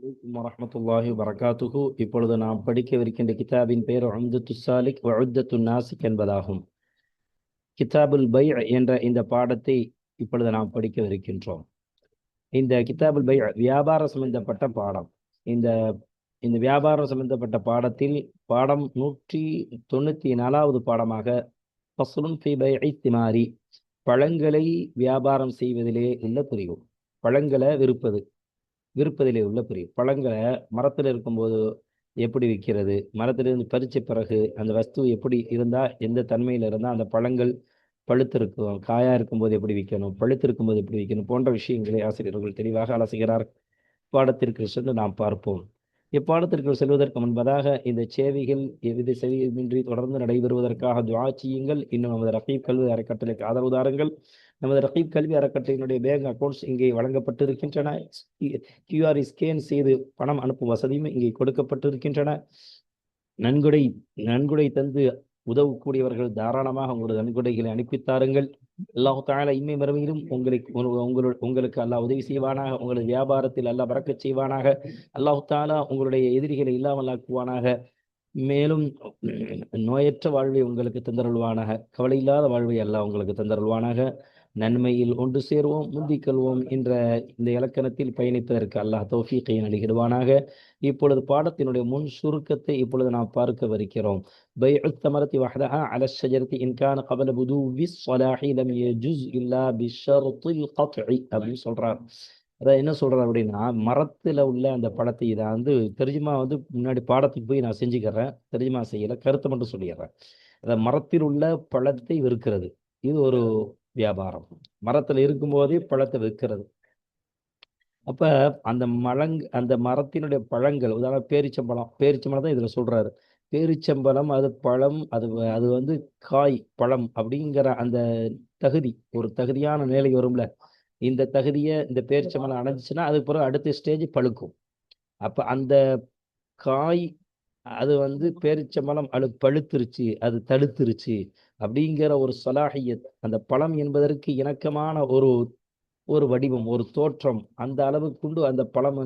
அலைக்கும் வரஹ்மத்துல்லாஹி வபரகாத்துஹு. இப்பொழுது நாம் படிக்கவிருக்கின்ற கிதாபின் பெயர் உம்தத்து சாலிக் வ உத்தத்து நாசிக் என்பதாகும். கிதாபுல் பை என்ற இந்த பாடத்தை இப்பொழுது நாம் படிக்கவிருக்கின்றோம். இந்த கிதாபுல் பை வியாபாரம் சம்பந்தப்பட்ட பாடம். இந்த இந்த வியாபாரம் சம்பந்தப்பட்ட பாடத்தில் பாடம் 194வது பாடமாக ஃபஸ்லுன் ஃபீ பைஇ திமாரி, பழங்களை வியாபாரம் செய்வதிலே உள்ள பிரிவு. பழங்களை விற்பதிலே உள்ள பிரிவு. பழங்களை மரத்தில் இருக்கும்போது எப்படி விற்கிறது, மரத்திலிருந்து பறிச்ச பிறகு அந்த வஸ்து எப்படி இருந்தால், எந்த தன்மையில் இருந்தால் அந்த பழங்கள் பழுத்திருக்கும், காயா இருக்கும்போது எப்படி விற்கணும், பழுத்திருக்கும்போது எப்படி விற்கணும் போன்ற விஷயங்களை ஆசிரியர்கள் தெளிவாக அலசுகிறார். பாடத்திற்கு சென்று நாம் பார்ப்போம். இப்பாடத்திற்கு செல்வதற்கு முன்பதாக இந்த சேவைகள் எவ்வித செவியின்றி தொடர்ந்து நடைபெறுவதற்காக துஆ செய்யுங்கள். இன்னும் நமது ரகீப் கல்வி அறக்கட்டளைக்கு ஆதரவு தாருங்கள். நமது ரகீப் கல்வி அறக்கட்டளையினுடைய பேங்க் அக்கௌண்ட்ஸ் இங்கே வழங்கப்பட்டிருக்கின்றன. கியூஆர் ஸ்கேன் செய்து பணம் அனுப்பும் வசதியும் இங்கே கொடுக்கப்பட்டிருக்கின்றன. நன்கொடை நன்கொடை தந்து உதவக்கூடியவர்கள் தாராளமாக உங்களது நன்கொடைகளை அனுப்பித்தாருங்கள். அல்லாஹ் தஆலா இம்மை மறுமையிலும் உங்களுக்கு அல்லாஹ் உதவி செய்வானாக. உங்களது வியாபாரத்தில் அல்லாஹ் பரக்கத் செய்வானாக. அல்லாஹ் தஆலா உங்களுடைய எதிரிகளை இல்லாமல் ஆக்குவானாக. மேலும் நோயற்ற வாழ்வை உங்களுக்கு தந்தருள்வானாக. கவலை இல்லாத வாழ்வை அல்லாஹ் உங்களுக்கு தந்தருள்வானாக. நன்மையில் ஒன்று சேருவோம், முந்திக் கொள்வோம் என்ற இந்த இலக்கணத்தில் பயணிப்பதற்கு அல்லாஹ் தௌஃபீகை நல்கிடுவானாக. இப்பொழுது பாடத்தினுடைய முன் சுருக்கத்தை இப்பொழுது நாம் பார்க்கவிருக்கிறோம். பைஉத் தமரத்தி வஹ்தஹா அலா ஷஜரத்தி இன் கான கபல புதூவி ஸலாஹி லம் யஜுஸ் இல்லா பிஷர்த்தில் கத்இ அப்படின்னு சொல்றார். அதான் என்ன சொல்றார் அப்படின்னா, மரத்துல உள்ள அந்த பழத்தை இதை தெரிஞ்சுமா முன்னாடி பாடத்துக்கு போய் நான் செஞ்சுக்கிறேன், தெரிஞ்சுமா செய்யல, கருத்தை மட்டும் சொல்லிடுறேன். அந்த மரத்தில் உள்ள பழத்தை விற்கிறது, இது ஒரு வியாபாரம். மரத்துல இருக்கும்போதே பழத்தை விற்கிறது. அப்ப அந்த மரத்தினுடைய பழங்கள், உதாரணம் பேரிச்சம்பழம் தான் இதுல சொல்றாரு. பேரிச்சம்பழம் அது பழம், அது காய் பழம் அப்படிங்கிற அந்த தகுதி, ஒரு தகுதியான நிலை வரும்ல. இந்த தகுதியை இந்த பேரிச்சம்பழம் அடைஞ்சிச்சுன்னா அதுக்கு பிறகு அடுத்த ஸ்டேஜ் பழுக்கும். அப்ப அந்த காய் அது பேரிச்சம்பழம் பழுத்துருச்சு, அது தடுத்துருச்சு அப்படிங்கிற ஒரு சலாஹியத், அந்த பழம் என்பதற்கு இணக்கமான ஒரு வடிவம், ஒரு தோற்றம், அந்த அளவுக்கு கொண்டு அந்த பழம்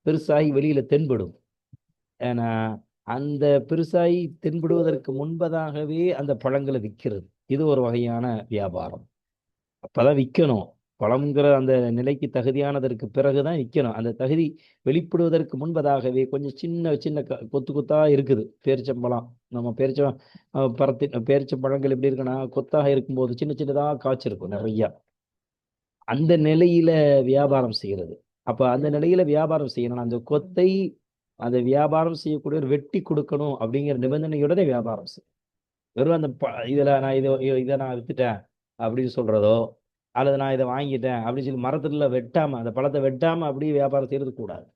பெருசாகி வெளியில தென்படும். ஏன்னா அந்த பெருசாகி தென்படுவதற்கு முன்பதாகவே அந்த பழங்களை விற்கிறது. இது ஒரு வகையான வியாபாரம். அப்பதான் விற்கணும். பழம்ங்கிற அந்த நிலைக்கு தகுதியானதற்கு பிறகுதான் விற்கணும். அந்த தகுதி வெளிப்படுவதற்கு முன்பதாகவே கொஞ்சம் சின்ன சின்ன கொத்து கொத்தா இருக்குது பேரிச்சம்பழம். நம்ம பேரிச்சம்பழங்கள் எப்படி இருக்குன்னா, கொத்தாக இருக்கும்போது சின்ன சின்னதா காய்ச்சிருக்கும் நிறைய. அந்த நிலையில வியாபாரம் செய்கிறது. அப்ப அந்த நிலையில வியாபாரம் செய்யணும். அந்த வியாபாரம் செய்யக்கூடிய ஒரு வெட்டி கொடுக்கணும் அப்படிங்கிற நிபந்தனையோட வியாபாரம் செய்யும். வெறும் இதை நான் வித்துட்டேன் அப்படின்னு சொல்றதோ, அல்லது நான் இதை வாங்கிட்டேன் அப்படின்னு சொல்லி மரத்துல வெட்டாம, அந்த பழத்தை வெட்டாம அப்படியே வியாபாரம் செய்யறது கூடாது.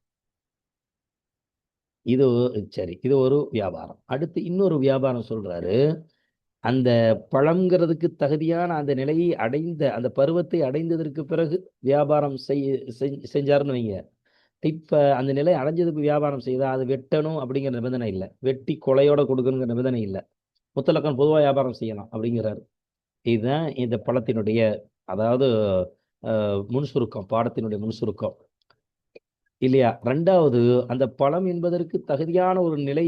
இது சரி, இது ஒரு வியாபாரம். அடுத்து இன்னொரு வியாபாரம் சொல்றாரு. அந்த பழம்ங்கிறதுக்கு தகுதியான அந்த நிலையை அடைந்த, அந்த பருவத்தை அடைந்ததற்கு பிறகு வியாபாரம் செஞ்சாருன்னு வைங்க. இப்ப அந்த நிலை அடைஞ்சதுக்கு வியாபாரம் செய்தா அது வெட்டணும் அப்படிங்கிற நிபந்தனை இல்லை, வெட்டி கொலையோட கொடுக்கணுங்கிற நிபந்தனை இல்லை. முத்தலக்கம் பொதுவாக வியாபாரம் செய்யலாம் அப்படிங்கிறாரு. இதுதான் இந்த பழத்தினுடைய, அதாவது முன்சுருக்கம், பாடத்தினுடைய முன்சுருக்கம் இல்லையா. ரெண்டாவது, அந்த பழம் என்பதற்கு தகுதியான ஒரு நிலை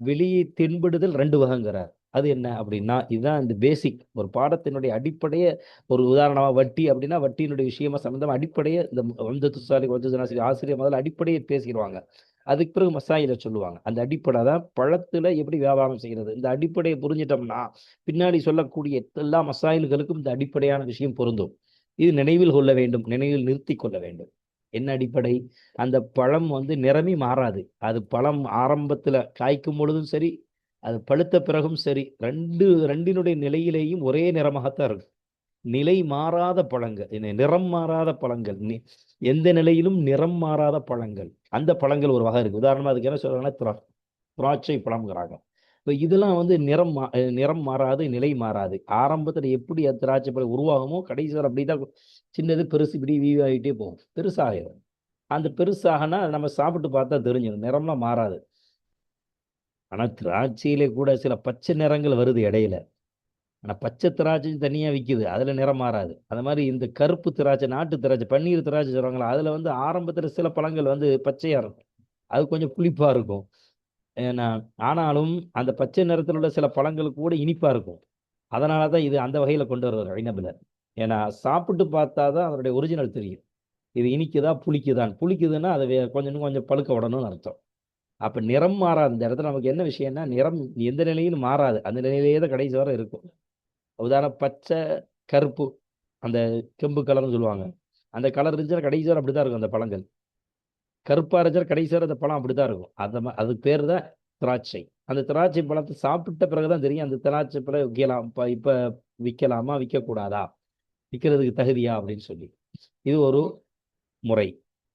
வெளியே தென்படுதல் 2 வகைங்கிறார். அது என்ன அப்படின்னா, இதுதான் இந்த பேசிக், ஒரு பாடத்தினுடைய அடிப்படையே. ஒரு உதாரணமா வட்டி அப்படின்னா, வட்டியினுடைய விஷயமா சம்பந்தம் அடிப்படையே இந்த ஆசிரியர் முதல்ல அடிப்படையை பேசிடுவாங்க. அதுக்கு பிறகு மசாயில சொல்லுவாங்க. அந்த அடிப்படை தான் பழத்துல எப்படி வியாபாரம் செய்யறது. இந்த அடிப்படையை புரிஞ்சிட்டோம்னா பின்னாடி சொல்லக்கூடிய எல்லா மசாயில்களுக்கும் இந்த அடிப்படையான விஷயம் பொருந்தும். இது நினைவில் கொள்ள வேண்டும், நினைவில் நிறுத்தி கொள்ள வேண்டும். என்ன அடிப்படை? அந்த பழம் நிறமே மாறாது. அது பழம் ஆரம்பத்துல காய்க்கும் பொழுதும் சரி, அது பழுத்த பிறகும் சரி, ரெண்டினுடைய நிலையிலேயும் ஒரே நிறமாகத்தான் இருக்கும். நிலை மாறாத பழங்கள், நிறம் மாறாத பழங்கள், எந்த நிலையிலும் நிறம் மாறாத பழங்கள், அந்த பழங்கள் ஒரு வகை இருக்கு. உதாரணமா அதுக்கு என்ன சொல்றாங்கன்னா, திராட்சை பழம்ங்கிறாங்க. இப்போ இதெல்லாம் நிறம் மாறாது, நிலை மாறாது. ஆரம்பத்துல எப்படி திராட்சை பழம் உருவாகுமோ கடைசியில் அப்படிதான் சின்னது பெருசு இப்படி வீவாகிட்டே போகும், பெருசாகிடும். அந்த பெருசாகனா நம்ம சாப்பிட்டு பார்த்தா தெரிஞ்சிடும், நிறம்லாம் மாறாது. ஆனா திராட்சையிலே கூட சில பச்சை நிறங்கள் வருது இடையில. ஆனா பச்சை திராட்சை தனியா விக்குது, அதுல நிறம் மாறாது. அந்த மாதிரி இந்த கருப்பு திராட்சை, நாட்டு திராட்சை, பன்னீர் திராட்சை சொல்றாங்களா, அதுல வந்து ஆரம்பத்துல சில பழங்கள் வந்து பச்சையா இருக்கும், அது கொஞ்சம் புளிப்பா இருக்கும். ஏன்னா ஆனாலும் அந்த பச்சை நிறத்தில் உள்ள சில பழங்கள் கூட இனிப்பா இருக்கும். அதனால தான் இது அந்த வகையில கொண்டு வருவார் ஐநபில. ஏன்னா சாப்பிட்டு பார்த்தா தான் அதனுடைய ஒரிஜினல் தெரியும். இது இனிக்குதா புளிக்குதான், புளிக்குதுன்னா அதை கொஞ்சம் இன்னும் கொஞ்சம் பழுக்க விடணும்னு அர்த்தம். அப்ப நிறம் மாறாது. இந்த இடத்துல நமக்கு என்ன விஷயம்னா, நிறம் எந்த நிலையிலும் மாறாது, அந்த நிலையிலேயே தான் கடைசி வரை இருக்கும். உதாரணம் பச்சை, கருப்பு, அந்த கெம்பு கலர்னு சொல்லுவாங்க, அந்த கலர் இருந்துச்சுன்னா கடைசி வரை அப்படிதான் இருக்கும் அந்த பழங்கள். கருப்பா இருந்துச்சுன்னா கடைசி வரை அந்த பழம் அப்படிதான் இருக்கும். அதுக்கு பேர் தான் திராட்சை. அந்த திராட்சை பழத்தை சாப்பிட்ட பிறகுதான் தெரியும் அந்த திராட்சை பழம் விற்கலாம், இப்ப விற்கலாமா விற்கக்கூடாதா, விற்கிறதுக்கு தகுதியா அப்படின்னு சொல்லி. இது ஒரு முறை.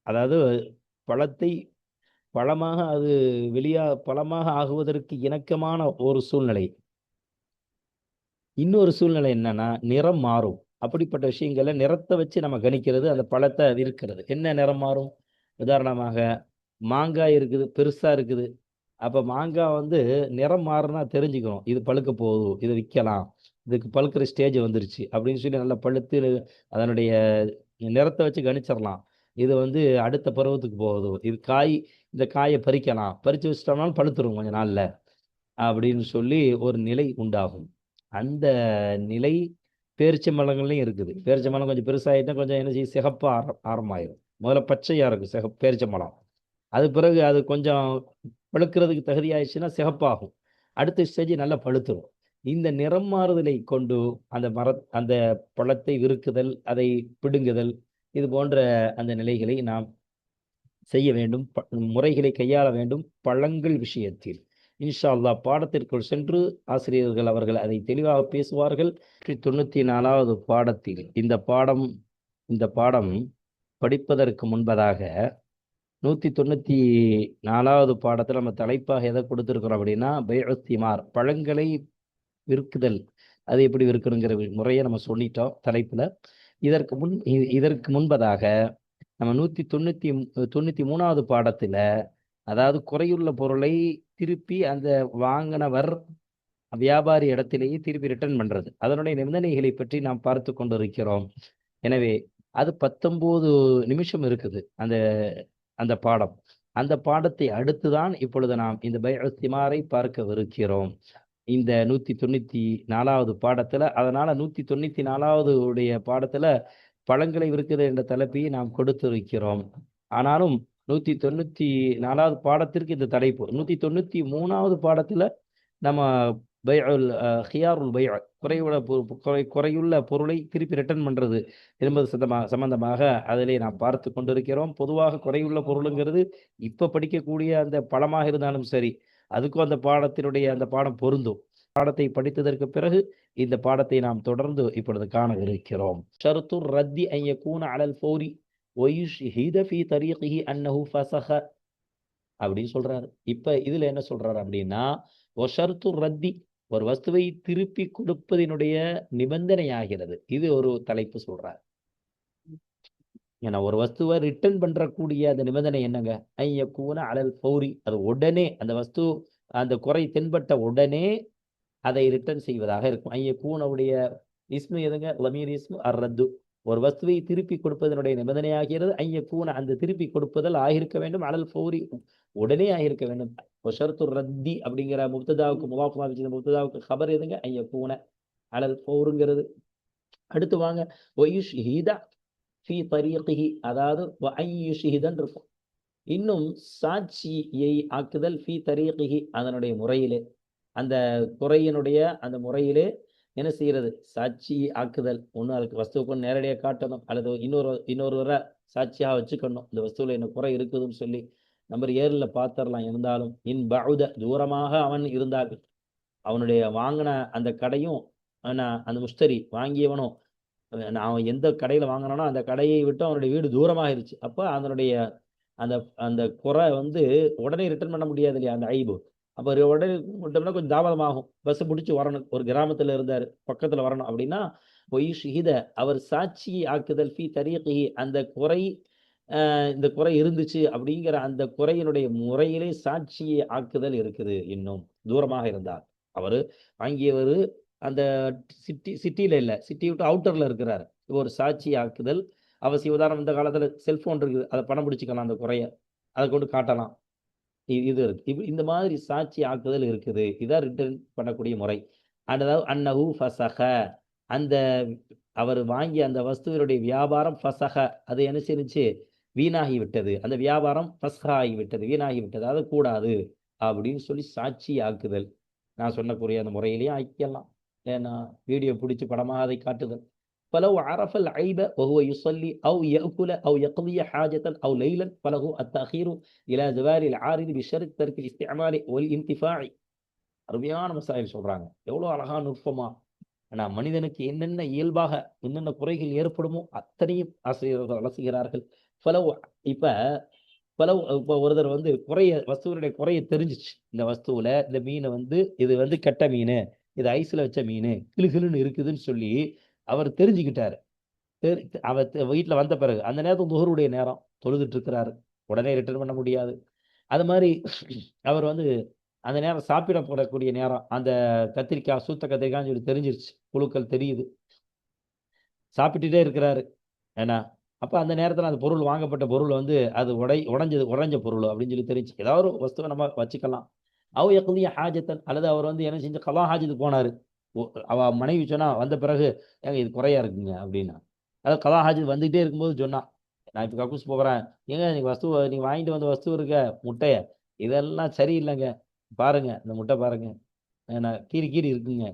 அதாவது பழத்தை பழமாக அது பழமாக ஆகுவதற்கு இணக்கமான ஒரு சூழ்நிலை. இன்னொரு சூழ்நிலை என்னன்னா, நிறம் மாறும். அப்படிப்பட்ட விஷயங்களை நிறத்தை வச்சு நம்ம கணிக்கிறது, அந்த பழத்தை விற்கிறது. என்ன நிறம் மாறும்? உதாரணமாக மாங்காய் இருக்குது, பெருசா இருக்குது. அப்ப மாங்காய் வந்து நிறம் மாறுனா தெரிஞ்சுக்கணும், இது பழுக்க போகுது, இது விற்கலாம், இதுக்கு பழுக்கிற ஸ்டேஜ் வந்துருச்சு அப்படின்னு சொல்லி நல்லா பழுத்து அதனுடைய நிறத்தை வச்சு கணிச்சிடலாம். இது வந்து அடுத்த பருவத்துக்கு போகுது, இது காய், இந்த காயை பறிக்கலாம், பறிச்சு வச்சிட்டோம்னாலும் பழுத்துரும் கொஞ்ச நாள்ல அப்படின்னு சொல்லி ஒரு நிலை உண்டாகும். அந்த நிலை பேரிச்சம்பழங்கள்லையும் இருக்குது. பேரிச்சம்பழம் கொஞ்சம் பெருசாகிட்டா கொஞ்சம் என்ன செய்யும், சிகப்பா ஆரம்பமாயிரும். முதல்ல பச்சையா இருக்கும் பேரிச்சம்பழம். அது பிறகு அது கொஞ்சம் பழுக்கிறதுக்கு தகுதி ஆயிடுச்சுன்னா சிகப்பாகும். அடுத்த ஸ்டேஜ் நல்லா பழுத்துரும். இந்த நிறம் மாறுதலை கொண்டு அந்த பழத்தை விற்குதல், அதை பிடுங்குதல், இது போன்ற அந்த நிலைகளை நாம் செய்ய வேண்டும், முறைகளை கையாள வேண்டும் பழங்கள் விஷயத்தில். இன்ஷா அல்லாஹ் பாடத்திற்குள் சென்று ஆசிரியர்கள் அவர்கள் அதை தெளிவாக பேசுவார்கள். 94வது பாடத்தில் இந்த பாடம் படிப்பதற்கு முன்பதாக 194வது பாடத்தில் நம்ம தலைப்பாக எதை கொடுத்துருக்கிறோம் அப்படின்னா, பைஉத்திமார், பழங்களை விற்குதல், அது எப்படி விற்கணுங்கிற முறையை நம்ம சொல்லிட்டோம் தலைப்புல. இதற்கு முன்பதாக நம்ம 193வது பாடத்துல, அதாவது குறையுள்ள பொருளை திருப்பி அந்த வாங்கினவர் வியாபாரி இடத்திலேயே திருப்பி ரிட்டர்ன் பண்றது, அதனுடைய நிபந்தனைகளை பற்றி நாம் பார்த்து கொண்டிருக்கிறோம். எனவே அது 19 நிமிஷம் இருக்குது அந்த அந்த பாடம். அந்த பாடத்தை அடுத்துதான் இப்பொழுது நாம் இந்த பைஉத்திமாரை பார்க்கவிருக்கிறோம், இந்த 194வது பாடத்துல. அதனால 194வது உடைய பாடத்துல பழங்களை விற்கிறது என்ற தலைப்பையை நாம் கொடுத்திருக்கிறோம். ஆனாலும் 194வது பாடத்திற்கு இந்த தலைப்பு. 193வது பாடத்துல நம்ம ஹியாருல் பை, குறையுள்ள பொருளை திருப்பி ரிட்டர்ன் பண்றது என்பது சம்பந்தமாக அதிலே நாம் பார்த்து கொண்டிருக்கிறோம். பொதுவாக குறையுள்ள பொருளுங்கிறது இப்ப படிக்கக்கூடிய அந்த பழமாக இருந்தாலும் சரி, அதுக்கும் அந்த பாடம் பொருந்தும். பாடத்தை படித்ததற்கு பிறகு இந்த பாடத்தை நாம் தொடர்ந்து இப்பொழுது காண இருக்கிறோம். ஷர்த்து ரத்தி அன் யகூன அலல் ஃபௌரி வயுஷ்ஹித ஃபீ தரீகிஹி அன்னஹு ஃபஸஹ அப்படின்னு சொல்றாரு. இப்ப இதுல என்ன சொல்றாரு அப்படின்னா, ஒஷர்த்து ரத்தி, ஒரு வஸ்துவை திருப்பி கொடுப்பதனுடைய நிபந்தனை ஆகிறது. இது ஒரு தலைப்பு சொல்றார். ஏன்னா ஒரு வஸ்துவை ரிட்டர்ன் பண்றக்கூடிய அந்த நிபந்தனை என்னங்க, ஐயக்கூன அலல் ஃபௌரி, அது உடனே அந்த வஸ்து அந்த குறை தென்பட்ட உடனே அதை ரிட்டர்ன் செய்வதாக இருக்கும். ஐயக்கூனுடைய இஸ்மு எதுங்க, லமீர் இஸ்மு அர் ரத்து. ஒரு வஸ்துவை திருப்பி கொடுப்பதனுடைய நிபந்தனை ஆகிறது ஐயக்கூன, அந்த திருப்பி கொடுப்பதல் ஆகிருக்க வேண்டும், அலல் ஃபௌரி, உடனே ஆகிருக்க வேண்டும். ஒஷர்த்து ரத்தி அப்படிங்கிற முப்ததாவுக்கு முப்ததாவுக்கு கபர் எதுங்க, ஐயக்கூன அலல் ஃபௌருங்கிறது. அடுத்து வாங்க, வயுஷ்ஹித ஃபீ தரீகிஹி, அதாவது வஅய்யுஷ்ஹிதன் இருக்கும். இன்னும் சாட்சியை ஆக்குதல், ஃபீ தரீகிஹி, அதனுடைய முறையிலே, அந்த குறையினுடைய அந்த முறையிலே என்ன செய்யறது, சாட்சி ஆக்குதல். ஒன்று அதுக்கு வஸ்துவுக்கு நேரடியாக காட்டணும், அல்லது இன்னொருவரை சாட்சியாக வச்சுக்கணும், இந்த வஸ்துவில் என்ன குறை இருக்குதுன்னு சொல்லி. நம்பர் 7ல் பார்த்துடலாம். இருந்தாலும் இன் பவுத, தூரமாக அவன் இருந்தால், அவனுடைய வாங்கின அந்த கடையும் அந்த முஷ்டரி வாங்கியவனும், அவன் எந்த கடையில் வாங்கினானோ அந்த கடையை விட்டு அவனுடைய வீடு தூரமாகிருச்சு. அப்போ அதனுடைய அந்த அந்த குறை வந்து உடனே ரிட்டர்ன் பண்ண முடியாது இல்லையா, அந்த ஐபு. அப்போ உடனே விட்டோம்னா கொஞ்சம் தாமதமாகும், பஸ் பிடிச்சி வரணும், ஒரு கிராமத்தில் இருந்தார் பக்கத்தில் வரணும் அப்படின்னா, பொய் ஷிஹித, அவர் சாட்சி ஆக்குதல், ஃபீ தரீகிஹி, அந்த குறை இந்த குறை இருந்துச்சு அப்படிங்கிற அந்த குறையினுடைய முறையிலே சாட்சியை ஆக்குதல் இருக்குது. இன்னும் தூரமாக இருந்தார், அவர் வாங்கியவர் அந்த சிட்டியில் இல்லை, சிட்டி விட்டு அவுட்டரில் இருக்கிறார். ஒரு சாட்சி ஆக்குதல் அவசியம். உதாரணம், இந்த காலத்தில் செல்ஃபோன் இருக்குது, அதை பணம் பிடிச்சிக்கலாம், அந்த குறைய அதை கொண்டு காட்டலாம். இது இருக்கு. இந்த மாதிரி சாட்சி ஆக்குதல் இருக்குது. இதான் ரிட்டர்ன் பண்ணக்கூடிய முறை. அதாவது அன்னஹு ஃபஸஹ, அந்த அவர் வாங்கிய அந்த வஸ்துவினுடைய வியாபாரம் ஃபஸஹ, அது என்ன செஞ்சுச்சு, வீணாகி விட்டது. அந்த வியாபாரம் ஃபஸ்ஹா ஆகி விட்டது, வீணாகி விட்டது, அது கூடாது அப்படின்னு சொல்லி சாட்சி ஆக்குதல். நான் சொன்னக்கூடிய அந்த முறையிலேயே ஆக்கிக்கலாம். ஏன்னா வீடியோ பிடிச்சி படமாக அதை காட்டுதல். فلو عرف العيب وهو يصلي أو يأكل أو يقضي حاجة أو ليلا فله التأخير إلى زوال العارض بشرط ترك الاستعمال والانتفاع. அருமையான மசாயில் சொல்றாங்க. எவ்வளவு அழகா நுட்பமா. ஆனா மனிதனுக்கு என்னென்ன இயல்பாக என்னென்ன குறைகள் ஏற்படுமோ அத்தனையும் ஆசிரியர்கள் அலசுகிறார்கள். பலவு இப்ப பலவு இப்போ ஒருத்தர் வஸ்துவனுடைய குறைய தெரிஞ்சிச்சு. இந்த வஸ்துவில் இந்த மீனை இது கெட்ட மீன், இது ஐஸில் வச்ச மீன், கிளுகிளுன்னு இருக்குதுன்னு சொல்லி அவர் தெரிஞ்சுக்கிட்டாரு. அவர் வீட்டில் வந்த பிறகு அந்த நேரத்தில் துஹருடைய நேரம் தொழுதுட்டு இருக்கிறாரு, உடனே ரிட்டர்ன் பண்ண முடியாது. அது மாதிரி அவர் அந்த நேரம் சாப்பிட போடக்கூடிய நேரம், அந்த கத்திரிக்காய் சூத்த கத்திரிக்காய்ன்னு சொல்லி தெரிஞ்சிருச்சு, புழுக்கள் தெரியுது, சாப்பிட்டுட்டே இருக்கிறாரு. ஏன்னா அப்போ அந்த நேரத்தில் அந்த பொருள், வாங்கப்பட்ட பொருள் அது உடைஞ்ச பொருள் அப்படின்னு சொல்லி தெரிஞ்சு, ஏதாவது ஒரு வஸ்துவை நம்ம வச்சுக்கலாம். அவ எக்குதிய ஹாஜத்தன், அல்லது அவர் என்ன செஞ்சு கலா ஹாஜத்துக்கு போனார். அவ மனைவி சொன்னா வந்த பிறகு, ஏங்க இது குறையா இருக்குங்க அப்படின்னா, அதாவது கலா ஹாஜத் வந்துகிட்டே இருக்கும்போது சொன்னா, நான் இப்போ கக்கூஸ் போகிறேன், ஏங்க நீங்கள் வாங்கிட்டு வந்த வஸ்து இருக்க முட்டைய, இதெல்லாம் சரியில்லைங்க, பாருங்க இந்த முட்டை பாருங்க, நான் கீறி இருக்குங்க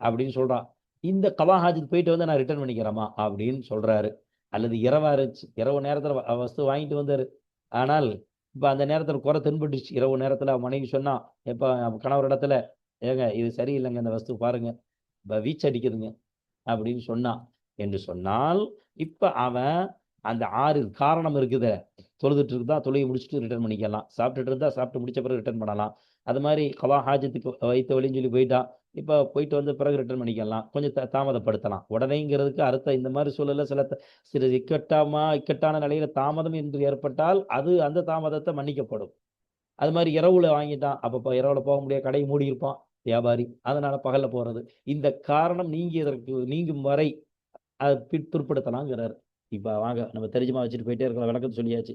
அப்படின்னு சொல்றான். இந்த கலா ஹாஜத் போயிட்டு நான் ரிட்டர்ன் பண்ணிக்கிறேமா அப்படின்னு சொல்றாரு. அல்லது இரவு நேரத்தில் வஸ்து வாங்கிட்டு வந்தாரு, ஆனால் இப்போ அந்த நேரத்தில் குறை தென்பட்டுச்சு. இரவு நேரத்தில் மனைவி சொன்னா, இப்போ கணவர் இடத்துல, ஏங்க இது சரியில்லைங்க, இந்த வஸ்து பாருங்க, இப்போ வீச்சு அடிக்குதுங்க அப்படின்னு சொன்னான் என்று சொன்னால், இப்போ அவன் அந்த 6 காரணம் இருக்குது. தொழுதுட்டு இருந்தா தொழுகை முடிச்சுட்டு ரிட்டர்ன் பண்ணிக்கலாம், சாப்பிட்டுட்டு இருந்தா சாப்பிட்டு முடிச்ச பிறகு ரிட்டர்ன் பண்ணலாம். அது மாதிரி கலா ஹாஜத்துக்கு வைத்த வழின்னு சொல்லி போயிட்டான், இப்போ போயிட்டு வந்த பிறகு ரிட்டர்ன் பண்ணிக்கலாம், கொஞ்சம் தாமதப்படுத்தலாம். உடனேங்கிறதுக்கு அர்த்தம் இந்த மாதிரி சூழலில் சில இக்கட்டான நிலையில தாமதம் என்று ஏற்பட்டால் அது அந்த தாமதத்தை மன்னிக்கப்படும். அது மாதிரி இரவுல வாங்கிட்டான், அப்போ இரவுல போக முடியாது, கடை மூடி இருப்பான் வியாபாரி, அதனால பகல்ல போறது. இந்த காரணம் நீங்கும் வரை அதை பிற்படுத்தலாங்கிறாரு. இப்ப வாங்க நம்ம தெரிஞ்சுமா வச்சுட்டு போயிட்டே இருக்கலாம், விளக்கத்தை சொல்லியாச்சு.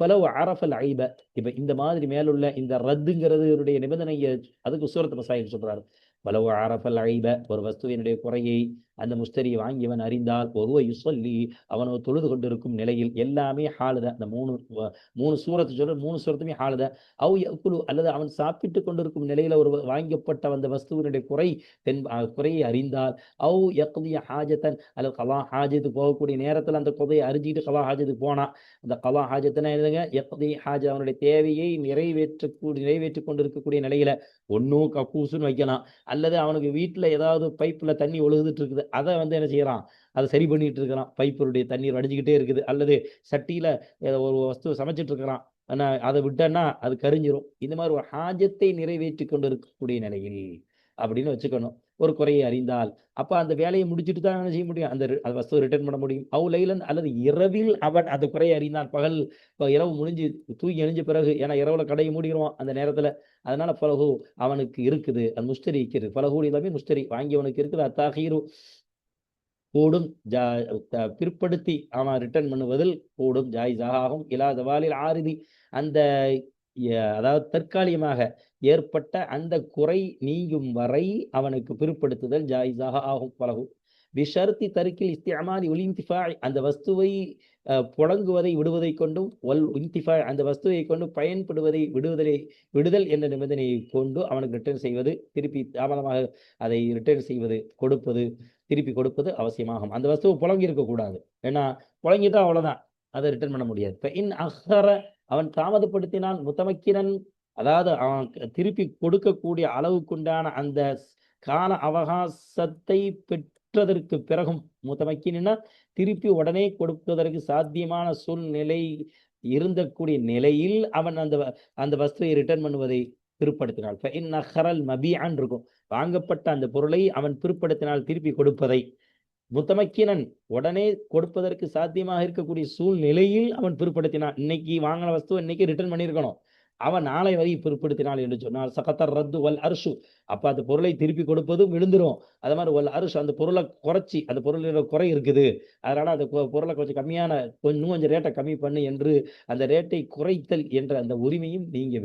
ஃபலவ் அரஃபல் ஐப, இப்ப இந்த மாதிரி மேலுள்ள இந்த ரத்துங்கிறது நிபந்தனையை அதுக்கு சூரத் மசாயில் சொல்றாரு. ஃபலவ் அரஃபல் ஐப, ஒரு வஸ்துவினுடைய குறையை அந்த முஸ்தரி வாங்கியவன் அறிந்தால், ஒருவ யுஸல்லி, அவனோ தொழுது கொண்டிருக்கும் நிலையில், எல்லாமே ஹாலுத, அந்த மூணு சூரத்து சொல்ற 3 சூரத்துமே ஹாலுத. அவ் யக்குலு, அல்லது அவன் சாப்பிட்டு கொண்டிருக்கும் நிலையில ஒரு வாங்கப்பட்ட அந்த வஸ்துவினுடைய குறையை அறிந்தால், அவ் யக்திய ஹாஜத்தன், அல்லது கலா ஹாஜத்துக்கு போகக்கூடிய நேரத்தில் அந்த குறையை அறிஞ்சிட்டு கலா ஹாஜத்துக்கு போனா, அந்த கலா ஹாஜத்துனா என்னதுங்க, யக்தி ஹாஜ, அவனுடைய தேவையை நிறைவேற்றி கொண்டிருக்கக்கூடிய நிலையில ஒன்னும் கக்கூசுன்னு வைக்கலாம், அல்லது அவனுக்கு வீட்டில் ஏதாவது பைப்பில் தண்ணி ஒழுகுதுட்டு இருக்குது, அதை என்ன செய்யறான், அதை சரி பண்ணிட்டு இருக்கிறான், பைப்புடைய தண்ணீர் வடிஞ்சுக்கிட்டே இருக்குது, அல்லது சட்டியில் ஒரு வஸ்துவை சமைச்சிட்டு இருக்கிறான், ஆனால் அதை விட்டேன்னா அது கரிஞ்சிரும். இந்த மாதிரி ஒரு ஹாஜத்தை நிறைவேற்றி கொண்டு இருக்கக்கூடிய நிலையில் அப்படின்னு வச்சுக்கணும். ஒரு குறையை அறிந்தால், அப்போ அந்த வேலையை முடிச்சுட்டு தான் என்ன செய்ய முடியும், அந்த வஸ்துவை ரிட்டர்ன் பண்ண முடியும். லைலன், அல்லது இரவில் அவன் அந்த குறையை அறிந்தான், இரவு முடிஞ்சு தூங்கி எழிஞ்ச பிறகு, ஏன்னா இரவுல கடையை மூடிடுவான் அந்த நேரத்தில், அதனால பலகு அவனுக்கு இருக்குது, அது முஸ்தரி இருக்குது, பலகூடி எல்லாமே முஸ்தரி வாங்கியவனுக்கு இருக்குது. அத்தாகீரு, கூடும், பிற்படுத்தி அவன் ரிட்டர்ன் பண்ணுவதில் கூடும், ஜாயிஸாக ஆகும். இலா ஜவாலில் ஆரிதி, அந்த அதாவது தற்காலிகமாக ஏற்பட்ட அந்த குறை நீங்கும் வரை அவனுக்கு பிற்படுத்துதல் ஜாயிஸாக ஆகும். பலகு பிஷர்த்தி தருக்கில் இஸ்திஅமாலி ஒல் இன்திஃபாய், அந்த வஸ்துவை புழங்குவதை விடுவதை கொண்டும், ஒல் இன்திஃபாய், அந்த வஸ்துவை கொண்டு பயன்படுவதை விடுதல் என்ற நிபந்தனையை கொண்டு அவனுக்கு ரிட்டர்ன் செய்வது, திருப்பி தாமதமாக அதை ரிட்டர்ன் செய்வது, திருப்பி கொடுப்பது அவசியமாகும். அந்த வஸ்துவை புழங்கி இருக்கக்கூடாது, ஏன்னா புழங்கிட்டா அவ்வளவுதான், அதை ரிட்டர்ன் பண்ண முடியாது. இன் அஹ்ஹர, அவன் தாமதப்படுத்தினான், முத்தமக்கினன், அதாவது அவன் திருப்பி கொடுக்கக்கூடிய அளவுக்குண்டான அந்த கால அவகாசத்தை பெற்றதற்கு பிறகும், முத்தமக்கினா திருப்பி உடனே கொடுப்பதற்கு சாத்தியமான சூழ்நிலை இருந்தக்கூடிய நிலையில் அவன் அந்த வஸ்துவை ரிட்டர்ன் பண்ணுவதை பிற்படுத்தினாள். இருக்கும், வாங்கப்பட்ட அந்த பொருளை அவன் பிற்படுத்தினால் திருப்பி கொடுப்பதை, முத்தமக்கினன், உடனே கொடுப்பதற்கு சாத்தியமாக இருக்கக்கூடிய சூழ்நிலையில் அவன் பிற்படுத்தினான். இன்னைக்கு வாங்கின வஸ்து இன்னைக்கு ரிட்டர்ன் பண்ணியிருக்கணும், அவன் நாளை வரை பிற்படுத்தினாள் என்று சொன்னால் சகத்தர் ரத்து வல் அரிசு, அப்ப அந்த பொருளை திருப்பி கொடுப்பதும் விழுந்துரும். அது மாதிரி வல் அரிசு, அந்த பொருளை குறைச்சி, அந்த பொருளில் குறை இருக்குது, அதனால அந்த பொருளை கொஞ்சம் கம்மியான இன்னும் கொஞ்சம் ரேட்டை கம்மி பண்ணு என்று அந்த ரேட்டை குறைத்தல் என்ற அந்த உரிமையும் நீங்க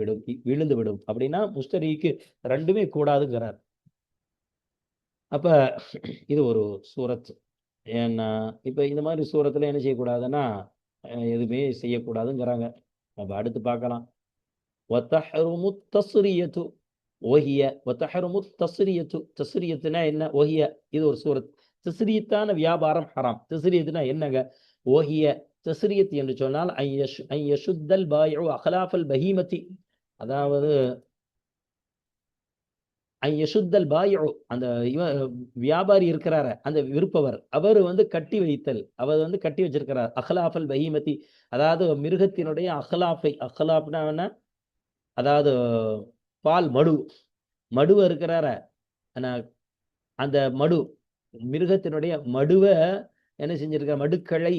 விழுந்து விடும். அப்படின்னா முஸ்தரிக்கு ரெண்டுமே கூடாதுங்கிறார். அப்ப இது ஒரு சூரத். ஏன்னா இப்ப இந்த மாதிரி சூரத்துல என்ன செய்யக்கூடாதுன்னா எதுவுமே செய்யக்கூடாதுங்கிறாங்க. அப்ப அடுத்து பார்க்கலாம். وتحرم التصرية وهي وتحرم التصرية. தஸ்ரியத்துனா என்ன? ஒஹிய, இது ஒரு சூரத். தஸ்ரியத்தான வியாபாரம் ஹராம். தஸ்ரியத்துனா என்னங்க? ஒஹிய, தஸ்ரியத் என்று சொன்னால் ஐயசுத்தல் பாயிஉ அஹ்லாஃபல் பஹீமதி, அதாவது ஐயசுத்தல் பாயிஉ, அந்த வியாபாரி இருக்கிறார, அந்த விற்பவர், அவர் கட்டி வைத்தல், அவர் கட்டி வச்சிருக்கிறார். அஹ்லாஃபல் பஹீமதி, அதாவது மிருகத்தினுடைய அஹ்லாஃபை, அஹ்லாஃப்னா அதாவது பால் மடுவ இருக்கிறார, அந்த மடு மிருகத்தினுடைய மடுவை என்ன செஞ்சிருக்க, மடுக்களை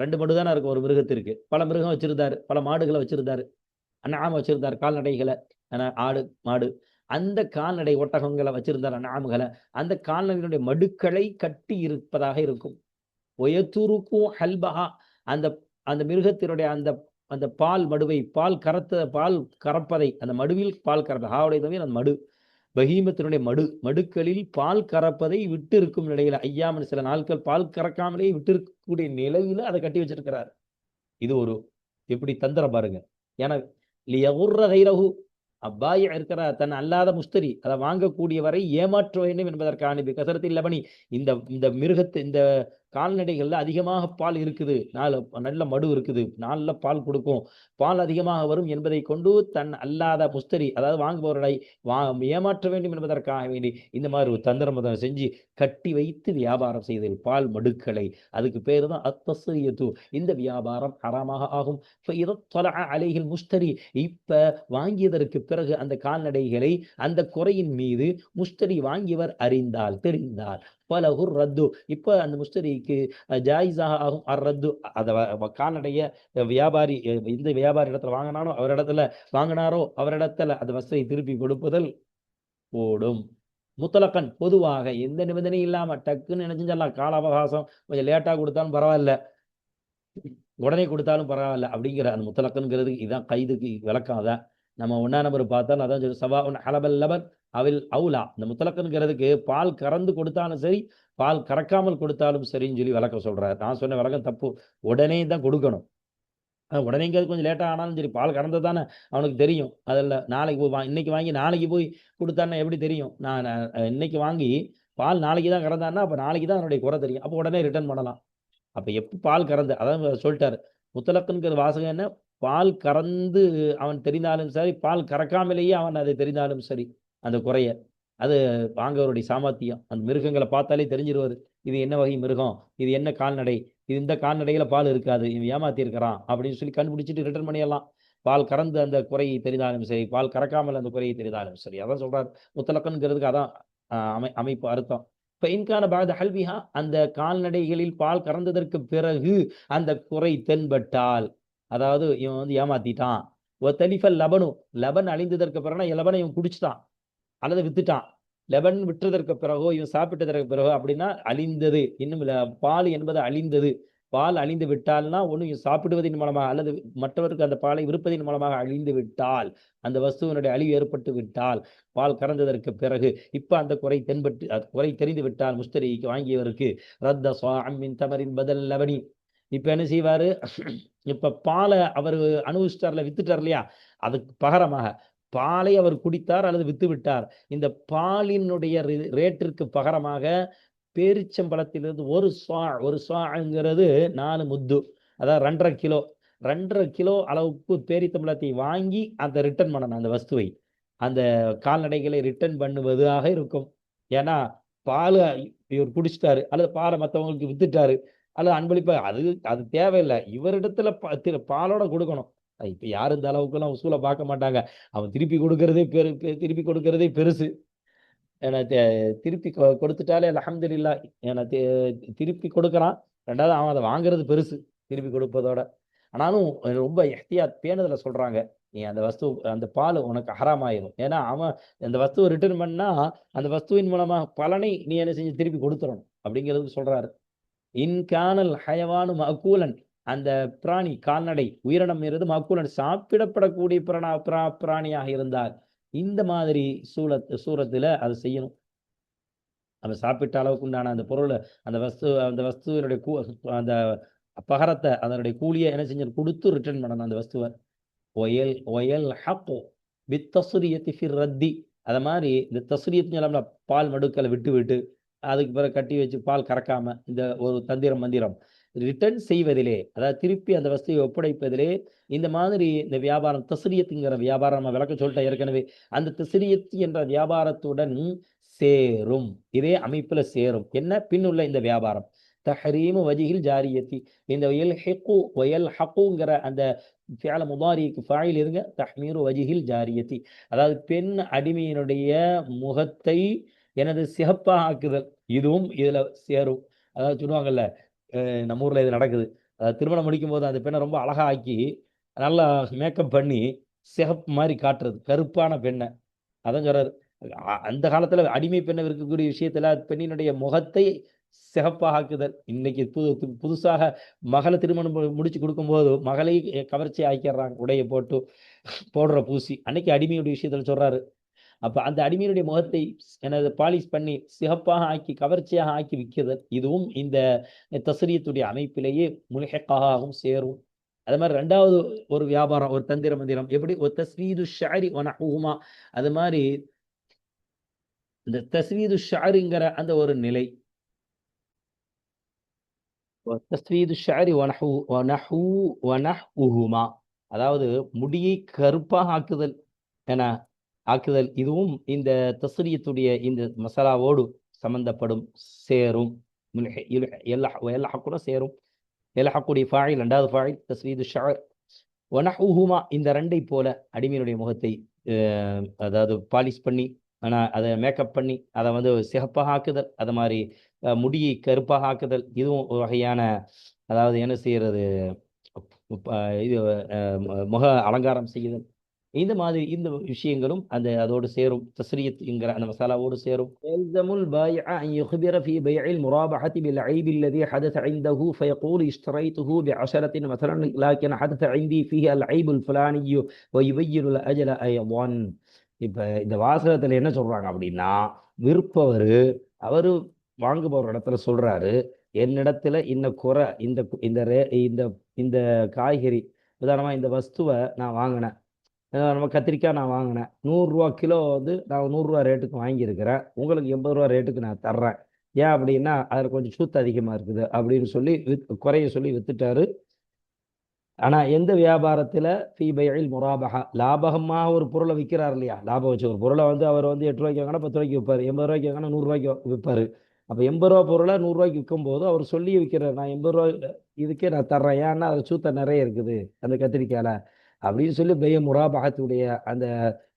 2 மடு தானே இருக்கும் ஒரு மிருகத்திற்கு. பல மிருகம் வச்சிருந்தாரு, பல மாடுகளை வச்சிருந்தாரு, அண்ணாம வச்சிருந்தார், கால்நடைகளை, ஆடு மாடு, அந்த கால்நடை ஒட்டகங்களை வச்சிருந்தார், அண்ணாமுகளை. அந்த கால்நடையினுடைய மடுக்களை கட்டி இருப்பதாக இருக்கும். ஒயத்துருக்கும் ஹல்பஹா, அந்த அந்த மிருகத்தினுடைய அந்த அந்த பால் மடுவை, பால் கறப்பதை, அந்த மடுவில் பால் கறப்பது, ஹாவுடைய தவிர அந்த மடு, பஹீமத்தினுடைய மடுக்களில் பால் கறப்பதை விட்டு இருக்கும் நிலையில, ஐயாமன் சில நாட்கள் பால் கறக்காமலே விட்டு இருக்கக்கூடிய நிலையில அதை கட்டி வச்சிருக்கிறார். இது ஒரு எப்படி தந்திரம் பாருங்க. ஏன்னா லியகுர்ரஹு, அப்பாய் இருக்கிற தன் அல்லாத முஸ்தரி, அதை வாங்கக்கூடியவரை ஏமாற்ற வேண்டும் என்பதற்கான கசரத்தில் லபனி, இந்த மிருகத்து, இந்த கால்நடைகள்ல அதிகமாக பால் இருக்குது, நல்ல மடு இருக்குது, நல்ல பால் கொடுக்கும், பால் அதிகமாக வரும் என்பதை கொண்டு தன் அல்லாத முஸ்தரி, அதாவது வாங்குபவர்களை ஏமாற்ற வேண்டும் என்பதற்காக வேண்டி இந்த மாதிரி ஒரு தந்திரம் செஞ்சு கட்டி வைத்து வியாபாரம் செய்தல் பால் மடுக்களை, அதுக்கு பேரு தான் அத்தஸ்ரியத்து. இந்த வியாபாரம் ஹராமாக ஆகும். அலைஹில் முஸ்தரி, இப்ப வாங்கியதற்கு பிறகு அந்த கால்நடைகளை அந்த குறையின் மீது முஸ்தரி வாங்கியவர் அறிந்தால், தெரிந்தால், பலகுர் ரத்து, இப்ப அந்த முஸ்தரிக்கு ஜாயிஸாக ஆகும் அர்ரத்து, அந்த கால்நடைய வியாபாரி, இந்த வியாபாரி இடத்துல வாங்கினாரோ அவரிடத்துல அந்த வஸ்துவை திருப்பி கொடுப்பதல் ஓடும். முத்தலக்கன், பொதுவாக எந்த நிபந்தனையும் இல்லாம டக்குன்னு நினைச்சுலாம், கால அவகாசம் கொஞ்சம் லேட்டா கொடுத்தாலும் பரவாயில்ல, உடனே கொடுத்தாலும் பரவாயில்ல அப்படிங்கிற அந்த முத்தலக்கன்கிறது இதுதான் கைதுக்கு விளக்கம். அதான் நம்ம 1ஆம் நம்பர் பார்த்தாலும் அதான் சவாஉன் ஹலபல் லபன் அவில் அவுலா. இந்த முத்தலக்கன்கிறதுக்கு பால் கறந்து கொடுத்தாலும் சரி, பால் கறக்காமல் கொடுத்தாலும் சரின்னு சொல்லி விளக்கம் சொல்றாரு. நான் சொன்ன விளக்கம் தப்பு. உடனே தான் கொடுக்கணும். உடனேங்கிறது கொஞ்சம் லேட்டாக ஆனாலும் சரி, பால் கறந்தது தானே அவனுக்கு தெரியும். அதில் நாளைக்கு இன்னைக்கு வாங்கி நாளைக்கு போய் கொடுத்தான்னா எப்படி தெரியும்? நான் இன்னைக்கு வாங்கி பால் நாளைக்கு தான் கறந்தான்னா அப்போ நாளைக்கு தான் அவனுடைய குறை தெரியும். அப்போ உடனே ரிட்டர்ன் பண்ணலாம். அப்போ எப்போ பால் கறந்து, அதான் சொல்லிட்டாரு முத்தலக்குங்கிற வாசகம் என்ன, பால் கறந்து அவன் தெரிந்தாலும் சரி, பால் கறக்காமலேயே அவன் அதை தெரிந்தாலும் சரி, அந்த குறைய, அது வாங்கவருடைய சாமர்த்தியம். அந்த மிருகங்களை பார்த்தாலே தெரிஞ்சிருவாரு, இது என்ன வகை மிருகம், இது என்ன கால்நடை, இது இந்த கால்நடைகளை பால் இருக்காது, இவன் ஏமாத்தி இருக்கிறான் அப்படின்னு சொல்லி கண்டுபிடிச்சிட்டு ரிட்டர்ன் பண்ணிடலாம். பால் கறந்து அந்த குறையை தெரிந்தாலும் சரி, பால் கறக்காமல் அந்த குறையை தெரிந்தாலும் சரி. அதான் சொல்றாரு முத்தலக்கன்கிறதுக்கு அதான் அமைப்பு அர்த்தம். இப்ப இன்கான பாத ஹல்விஹா, அந்த கால்நடைகளில் பால் கறந்ததற்கு பிறகு அந்த குறை தென்பட்டால், அதாவது இவன் ஏமாத்திட்டான். ஒத்தலிஃபல் லபனு, லபன் அழிந்ததற்கு பிறகு லபனை இவன் குடிச்சுட்டான் அல்லது வித்துட்டான். லெபன் விற்றதற்கு பிறகோ இவன் சாப்பிட்டதற்கு பிறகோ அப்படின்னா அழிந்தது. இன்னும் பால் என்பது அழிந்தது. பால் அழிந்து விட்டால்னா ஒன்று சாப்பிடுவதன் மூலமாக அல்லது மற்றவருக்கு அந்த பாலை விற்பதின் மூலமாக அழிந்து விட்டால், அந்த வஸ்துவனுடைய அழிவு ஏற்பட்டு விட்டால், பால் கறந்ததற்கு பிறகு இப்ப அந்த குறை குறை தெரிந்து விட்டால் முஸ்தரிக்கு வாங்கியவருக்கு ரத்த சாமின் தமரின் பதில் லபனி. இப்ப என்ன செய்வாரு, இப்ப பாலை அவர் அனுபவிச்சிட்டார்ல, வித்துட்டார் இல்லையா, அதுக்கு பகரமாக பாலை அவர் குடித்தார் அல்லது வித்து விட்டார். இந்த பாலினுடைய ரேட்டிற்கு பகரமாக பேரிச்சம்பழத்திலிருந்து ஒரு சாங்கிறது 4 முத்து, அதாவது 2.5 கிலோ அளவுக்கு பேரிச்சம்பழத்தை வாங்கி அந்த ரிட்டர்ன் பண்ணணும். அந்த வஸ்துவை, அந்த கால்நடைகளை ரிட்டர்ன் பண்ணுவதாக இருக்கும். ஏன்னா பால் இவர் குடிச்சிட்டாரு அல்லது பாலை மற்றவங்களுக்கு வித்துட்டாரு அல்லது அன்பளிப்பா, அது தேவையில்லை. இவரிடத்துல பாலோட கொடுக்கணும். இப்ப யாரும் இந்த அளவுக்குலாம் உசூலை பார்க்க மாட்டாங்க. அவன் திருப்பி கொடுக்கறதே பெருசு. ஏன்னா திருப்பி கொடுத்துட்டாலே அல்ஹம்துலில்லாஹ், ஏன்னா திருப்பி கொடுக்குறான். 2வது அவன் அதை வாங்குறது பெருசு திருப்பி கொடுப்பதோட. ஆனாலும் ரொம்ப எஹ்தியாத் பேணுதல சொல்றாங்க. நீ அந்த வஸ்து அந்த பால் உனக்கு ஹராமாயிரும். ஏன்னா அவன் அந்த வஸ்துவை ரிட்டர்ன் பண்ணா அந்த வஸ்துவின் மூலமா பலனை நீ என்ன செஞ்சு திருப்பி கொடுத்துடணும் அப்படிங்கிறது சொல்றாரு. இன்கானல் ஹயவானு மக்கூலன், அந்த பிராணி கால்நடை உயிரினம் இருந்து மக்கூலன் சாப்பிடப்படக்கூடிய பிராணியாக இருந்தால் இந்த மாதிரி சூரத்துல அதை செய்யணும். அவன் சாப்பிட்ட அளவுக்கு உண்டான அந்த பொருளை அந்த வஸ்துவினுடைய அந்த பகரத்தை அதனுடைய கூலியை என்ன செஞ்சு கொடுத்து ரிட்டர்ன் பண்ணணும் அந்த வஸ்துவை. ஒயல் ஒயல் ஹப்போ பித்தசுரியத்தி ஃபிர் ரத்தி, அதை மாதிரி இந்த தசுரியத்து பால் மடுக்களை விட்டு விட்டு அதுக்கு பிறகு கட்டி வச்சு பால் கறக்காம இந்த ஒரு மந்திரம் ரிட்டர்ன் செய்வதிலே, அதாவது திருப்பி அந்த வஸ்துவை ஒப்படைப்பதிலே இந்த மாதிரி இந்த வியாபாரம் தசுரியத்துங்கிற வியாபாரம் நம்ம விளக்க சொல்லிட்டேன் ஏற்கனவே. அந்த தசுரியத்து என்ற வியாபாரத்துடன் சேரும், இதே அமைப்புல சேரும் என்ன பின்னுள்ள இந்த வியாபாரம். தஹரீமு வஜிஹில் ஜாரியத்தி, இந்த வயல் ஹக்குங்கிற அந்த ஃபிஅல் முதாரிக்கு ஃபாயில் இருங்க தஹ்மீரு வஜிஹில் ஜாரியத்தி, அதாவது பெண் அடிமையினுடைய முகத்தை எனது சிகப்பாக ஆக்குதல், இதுவும் இதுல சேரும். அதாவது சொல்லுவாங்கல்ல, நம்ம ஊர்ல இது நடக்குது, அதாவது திருமணம் முடிக்கும் போது அந்த பெண்ணை ரொம்ப அழகா ஆக்கி நல்லா மேக்கப் பண்ணி சிகப்பு மாதிரி காட்டுறது, கருப்பான பெண்ணை. அதான் சொல்றாரு, அந்த காலத்துல அடிமை பெண்ணை இருக்கக்கூடிய விஷயத்துல பெண்ணினுடைய முகத்தை சிகப்பாக ஆக்குதல். இன்னைக்கு புதுசாக மகளை திருமணம் முடிச்சு கொடுக்கும்போது மகளை கவர்ச்சி ஆக்கிடுறாங்க, உடையை போட்டு போடுற பூசி. அன்னைக்கு அடிமையுடைய விஷயத்துல சொல்றாரு. அப்ப அந்த அடிமையினுடைய முகத்தை எனது பாலிஷ் பண்ணி சிகப்பாக ஆக்கி கவர்ச்சியாக ஆக்கி விற்கிறது, இதுவும் இந்த தஸ்ரியத்துடைய அமைப்பிலேயே முல்ஹிக்காகவும் சேரும். அது மாதிரி ரெண்டாவது ஒரு வியாபாரம், ஒரு தந்திர மந்திரம் எப்படி, ஒரு தஸ்வீது ஷஅரி வ நஹ்வுஹுமா, அது மாதிரி இந்த தஸ்வீது ஷஅரிங்கிற அந்த ஒரு நிலை, தஸ்வீது ஷஅரி வ நஹ்வுஹுமா, அதாவது முடியை கருப்பாக ஆக்குதல் என ஆக்குதல், இதுவும் இந்த தஸ்ரியத்துடைய இந்த மசாலாவோடு சம்பந்தப்படும், சேரும். கூட சேரும். எல்ஹக்குடைய ஃபாயில் ரெண்டாவது ஃபாயில் தஸ்வீது ஷஅர் வ நஹ்வுஹுமா, இந்த ரெண்டை போல அடிமையினுடைய முகத்தை அதாவது பாலிஷ் பண்ணி அதை மேக்கப் பண்ணி அதை வந்து சிகப்பாக ஆக்குதல், அது மாதிரி முடியை கருப்பாக ஆக்குதல், இதுவும் ஒரு வகையான அதாவது என்ன செய்யறது, இது முக அலங்காரம் செய்யுதல். இந்த மாதிரி இந்த விஷயங்களும் அந்த அதோடு சேரும், தஸ்ரியத்துங்கிற அந்த மசாலாவோடு சேரும். யல்ஸமுல் பாயிஅ அன் யுக்பிர ஃபீ பைஇல் முராபஹதி பில் ஐப் அல்லதி ஹதஸ இன்தஹு ஃபயகூல் இஷ்தரைத்துஹு பிஅஷரத்தின் மஸலன் லக்கின் ஹதஸ இன்தி ஃபீஹி அல் ஐபுல் ஃபுலானியு வ யுபய்யினுல் அஜல ஐதான். இப்ப இந்த வாசகத்துல என்ன சொல்றாங்க அப்படின்னா, விற்பவர் அவரு வாங்குபவர் இடத்துல சொல்றாரு, என்னிடத்துல இந்த குறை, இந்த இந்த இந்த காய்கறி உதாரணமா இந்த வஸ்துவை நான் வாங்கினேன், நம்ம கத்திரிக்காய் நான் வாங்கினேன் 100 ரூபா கிலோ வந்து நான் 100 ரூபா ரேட்டுக்கு வாங்கியிருக்கிறேன், உங்களுக்கு 80 ரூபா ரேட்டுக்கு நான் தர்றேன், ஏன் அப்படின்னா அதில் கொஞ்சம் சூத்து அதிகமாக இருக்குது அப்படின்னு சொல்லி குறைய சொல்லி வித்துட்டாரு. ஆனா எந்த வியாபாரத்துல ஃபீ பைஇல் முராபஹா, லாபகமாக ஒரு பொருளை விற்கிறார் இல்லையா, லாபம் வச்சு ஒரு பொருளை வந்து அவர் வந்து 8 ரூபாய்க்கு வாங்கினா 10 ரூபாய்க்கு விற்பாரு, 80 ரூபாய்க்கு வாங்கினா 100 ரூபாய்க்கு விற்பாரு. அப்ப 80 ரூபா பொருளை 100 ரூபாய்க்கு விற்கும் போது அவர் சொல்லி விற்கிறார், நான் 80 ரூபாய் இதுக்கே நான் தர்றேன், ஏன்னா அது சூத்த நிறைய இருக்குது அந்த கத்திரிக்காயில அப்படின்னு சொல்லி பைய முராபகத்துடைய அந்த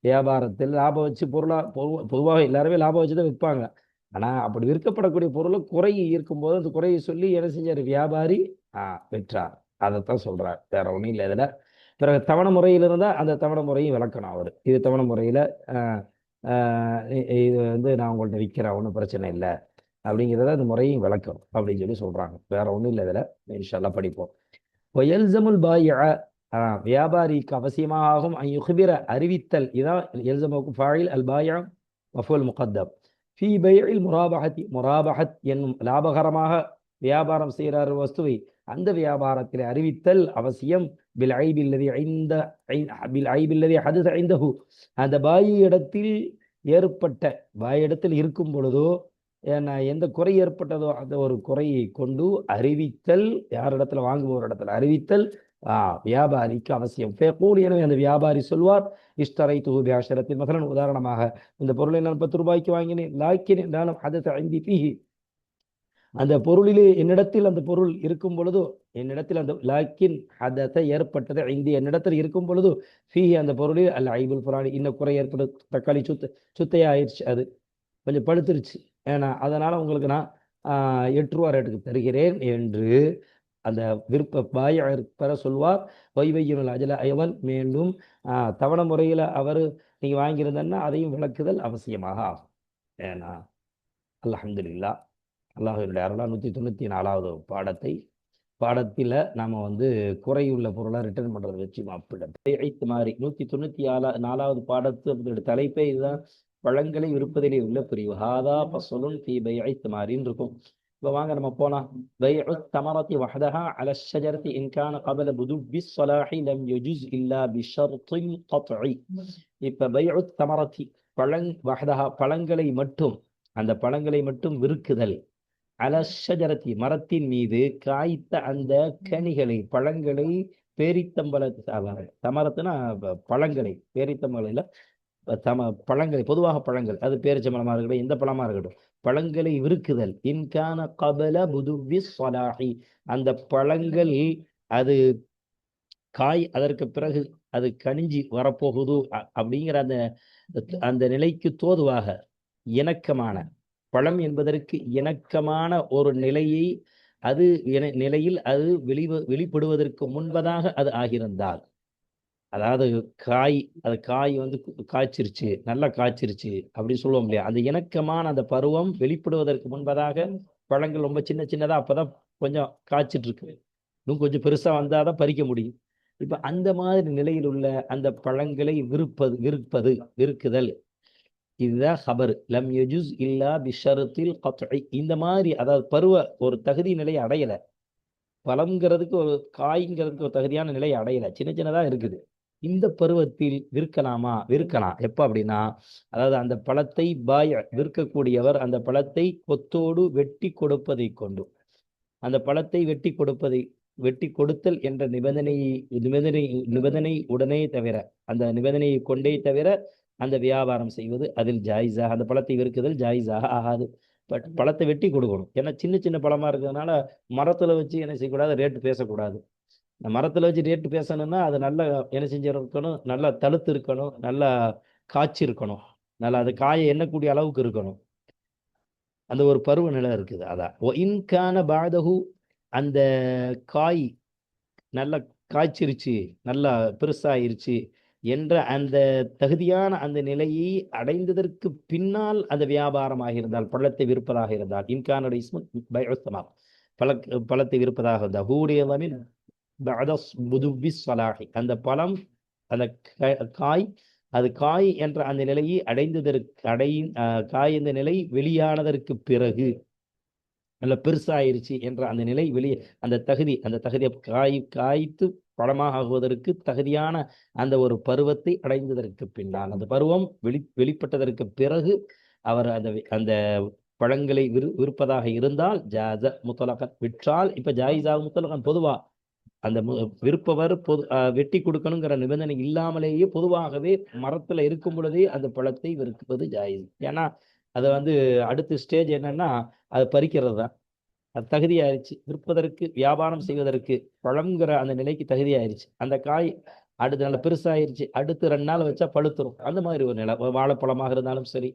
வியாபாரத்தில் லாபம் வச்சு பொதுவாக எல்லாருமே லாபம் வச்சு தான் விற்பாங்க. ஆனா அப்படி விற்கப்படக்கூடிய பொருளை குறை இருக்கும்போது அந்த குறையை சொல்லி என்ன செஞ்சாரு வியாபாரி, வெற்றார். அதைத்தான் சொல்றார், வேற ஒன்றும் இல்லை. இதுல பிறகு தவணை முறையில் இருந்தால் அந்த தவணை முறையும் விளக்கணும் அவர், இது தவணை முறையில இது வந்து நான் உங்கள்கிட்ட விற்கிறேன் ஒன்றும் பிரச்சனை இல்லை அப்படிங்கிறத அந்த முறையும் விளக்கணும் அப்படின்னு சொல்லி சொல்றாங்க. வேற ஒன்றும் இல்லை, இதுல இன்ஷா அல்லாஹ் படிப்போம். வயல்சமுல் பாயிஅ, வியாபாரிக்கு அவசியமாகும் யுக்பிர அறிவித்தல், இதான் எல்சமுக்கு ஃபாயில் அல் பாயிஅ மஃபூல் முகத்தம் ஃபீ பைஇல் முராபஹதி, முராபஹத் என்னும் லாபகரமாக வியாபாரம் செய்கிறார் வஸ்துவை, அந்த வியாபாரத்தில் அறிவித்தல் அவசியம். பில் ஐபில்லதி ஐந்த பில் ஐபில்லதி ஹதஸ இன்தஹு, அந்த பாயி இடத்தில் ஏற்பட்ட பாயி இடத்தில் இருக்கும் பொழுதோ எந்த குறை ஏற்பட்டதோ அந்த ஒரு குறையை கொண்டு அறிவித்தல், யார் இடத்துல வாங்குபவர் இடத்துல அறிவித்தல் வியாபாரிக்கு அவசியம். ஃபயகூல், எனவே அந்த வியாபாரி சொல்வார், இஷ்தரைத்துஹு பிஅஷரத்தின் மஸலன், உதாரணமாக இந்த பொருளை நான் 10 ரூபாய்க்கு வாங்கினேன், லாக்கின் என்றாலும் ஹதஸ இன்தி ஃபீஹி, அந்த பொருளிலே என்னிடத்தில் அந்த பொருள் இருக்கும் பொழுதோ, என்னிடத்தில் அந்த லாக்கின் ஹதஸ ஏற்பட்டது இந்தி என்னிடத்தில் இருக்கும் பொழுதோ ஃபீஹி அந்த பொருளில் அல் ஐபுல் ஃபுலானி, இன்னும் குறை ஏற்படுது, தக்காளி சுத்தையாயிருச்சு, அது கொஞ்சம் படுத்துருச்சு, ஏன்னா அதனால உங்களுக்கு நான் 8 ரூபா ரேட்டுக்கு தருகிறேன் என்று அந்த விருப்ப பெற சொல்வார். வைவையுல் அஜல அயவல், மீண்டும் தவணை முறையில் அவர் நீங்கள் வாங்கியிருந்தேன்னா அதையும் விளக்குதல் அவசியமாக ஆகும். ஏன்னா அல்ஹம்துலில்லாஹ், அல்லாஹ்வுடைய அருளால் 194வது பாடத்தில் நாம் குறையுள்ள பொருளாக ரிட்டர்ன் பண்ணுறது வச்சு மாப்பிட மாதிரி 194வது பாடத்து தலைப்பே இதுதான். பழங்களை விற்பதிலே உள்ள பிரிவு ஹாதா ஃபஸ்லுன் ஃபீ பைஇ தமாரின்னு இருக்கும். இப்போ வாங்க நம்ம போலாம். பைஉ தமரத்தி வஹதஹா அலா ஷஜரத்தி இன் கான கபல புதுவி ஸலாஹி லம் யஜுஸ் இல்லா பிஷர்த்தில் கத்இ. இப்போ பைஉ தமரத்தி வஹதஹா பழங்களை மட்டும், அந்த பழங்களை மட்டும் விற்குதல், அல ஷஜரத்தி மரத்தின் மீது, காய்த்த அந்த கனிகளை பழங்களை, தமரத்துனா பழங்களை, பேரித்தம்பளையில் பழங்களை, பொதுவாக பழங்கள், அது பேரிச்சம்பழமா இருக்கட்டும், எந்த பழமா இருக்கட்டும், பழங்களை விற்குதல். இன்கான கபல புதுவி ஸலாஹி, அந்த பழங்கள் அது காய் அதற்கு பிறகு அது கனிஞ்சி வரப்போகுது அப்படிங்கிற அந்த அந்த நிலைக்கு தோதுவாக இணக்கமான பழம் என்பதற்கு இணக்கமான ஒரு நிலையை அது நிலையில் அது வெளிப்படுவதற்கு முன்பதாக அது ஆகியிருந்தால், அதாவது காய் காய்ச்சிருச்சு, நல்லா காய்ச்சிருச்சு அப்படின்னு சொல்லுவோம் இல்லையா, அந்த இணக்கமான அந்த பருவம் வெளிப்படுவதற்கு முன்பதாக பழங்கள் ரொம்ப சின்ன சின்னதா அப்பதான் கொஞ்சம் காய்ச்சிட்டு இருக்கு, இன்னும் கொஞ்சம் பெருசா வந்தாதான் பறிக்க முடியும். இப்ப அந்த மாதிரி நிலையில் உள்ள அந்த பழங்களை விற்குதல், இதுதான் ஹபர். லம் யஜுஸ் இல்லா பிஷரத்தில் கத்இ. இந்த மாதிரி அதாவது பருவ ஒரு தகுதி நிலையை அடையல, பழங்கிறதுக்கு ஒரு காய்ங்கிறதுக்கு ஒரு தகுதியான நிலையை அடையல, சின்ன சின்னதா இருக்குது. இந்த பருவத்தில் விற்கலாம். எப்ப அப்படின்னா, அதாவது அந்த பழத்தை விற்கக்கூடியவர் அந்த பழத்தை கொத்தோடு வெட்டி கொடுப்பதை கொண்டு, அந்த பழத்தை வெட்டி கொடுத்தல் என்ற நிபந்தனை உடனே தவிர, அந்த நிபந்தனையை கொண்டே தவிர அந்த வியாபாரம் செய்வது அதில் ஜாயிஸாக, அந்த பழத்தை விற்குதல் ஜாயிஸாக ஆகாது. பட் பழத்தை வெட்டி கொடுக்கணும். ஏன்னா சின்ன சின்ன பழமா இருக்கிறதுனால மரத்துல வச்சு என்ன செய்யக்கூடாது, ரேட்டு பேசக்கூடாது. இந்த மரத்துல வச்சு ரேட்டு பேசணும்னா அது நல்லா என்ன செஞ்சிருக்கணும், நல்லா தழுத்து இருக்கணும், நல்லா காய்ச்சி இருக்கணும், நல்லா அது காயை எண்ணக்கூடிய அளவுக்கு இருக்கணும். அந்த ஒரு பருவ நிலை இருக்குது. அதான் இன்கான பாதகு, அந்த காய் நல்லா காய்ச்சிருச்சு, நல்லா பெருசாயிருச்சு என்ற அந்த தகுதியான அந்த நிலையை அடைந்ததற்கு பின்னால் அந்த வியாபாரமாக இருந்தால், பழத்தை விற்பதாக இருந்தால், இன்கானுடைய பழத்தை விற்பதாக இருந்தால், ஹூரியமின் அந்த பழம், அந்த காய் என்ற அந்த நிலையை காய் என்ற நிலை வெளியானதற்கு பிறகு நல்ல பெருசாயிருச்சு என்ற அந்த நிலை அந்த தகுதியை காய்த்து பழமாக ஆகுவதற்கு தகுதியான அந்த ஒரு பருவத்தை அடைந்ததற்கு பின்னால், அந்த பருவம் வெளிப்பட்டதற்கு பிறகு அவர் அந்த பழங்களை விற்பதாக இருந்தால் ஜாஸ முத்தலகன், விற்றால் இப்ப ஜாயிஸாக முத்தலகன். பொதுவா அந்த விற்பவர் வெட்டி கொடுக்கணுங்கிற நிபந்தனை இல்லாமலேயே பொதுவாகவே மரத்துல இருக்கும் பொழுதே அந்த பழத்தை விற்பது ஜாயிஸ். ஏன்னா அது அடுத்த ஸ்டேஜ் என்னன்னா, அது பறிக்கிறது தான். அது தகுதியாயிருச்சு, விற்பதற்கு வியாபாரம் செய்வதற்கு பழங்கிற அந்த நிலைக்கு தகுதியாயிருச்சு. அந்த காய் அடுத்த நாள் பெருசாயிருச்சு, அடுத்து 2 நாள் வச்சா பழுத்துரும். அந்த மாதிரி ஒரு நிலை. வாழைப்பழமாக இருந்தாலும் சரி,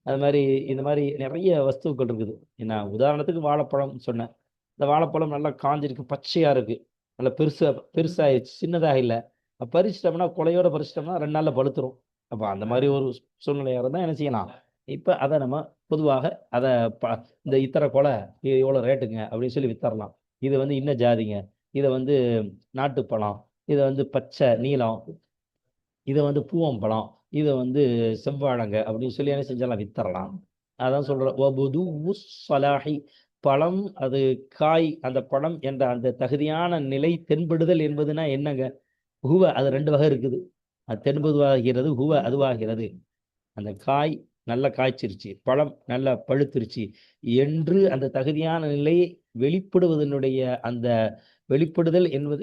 அது மாதிரி இந்த மாதிரி நிறைய வஸ்துக்கள் இருக்குது. என்ன உதாரணத்துக்கு வாழைப்பழம் சொன்னேன். இந்த வாழைப்பழம் நல்லா காஞ்சிருக்கு, பச்சையா இருக்கு, நல்லா பெருசாயிருச்சு, சின்னதாக இல்லை. பறிச்சிட்டோம்னா, கொலையோட பறிச்சிட்டோம்னா 2 நாள்ல பழுத்துரும். அப்ப அந்த மாதிரி ஒரு சூழ்நிலையாக இருந்தால் என்ன செய்யலாம், இப்போ அதை நம்ம பொதுவாக அதை இந்த இத்தனை கொலை எவ்வளோ ரேட்டுங்க அப்படின்னு சொல்லி வித்தரலாம். இது இன்ன ஜாதிங்க, இதை நாட்டுப்பழம், இதை பச்சை நீளம், இதை பூவம்பழம், இதை செவ்வாழைங்க அப்படின்னு சொல்லி என்ன செஞ்சாலாம், வித்தரலாம். அதான் சொல்ற பழம், அது காய், அந்த பழம் என்ற அந்த தகுதியான நிலை தென்படுதல் என்பதுனா என்னங்க, ஹுவ அது 2 வகை இருக்குது. அது தென்பதுவாகிறது, ஹுவ அதுவாகிறது. அந்த காய் நல்லா காய்ச்சிருச்சு, பழம் நல்லா பழுத்துருச்சு என்று அந்த தகுதியான நிலையை வெளிப்படுவதனுடைய அந்த வெளிப்படுதல் என்பது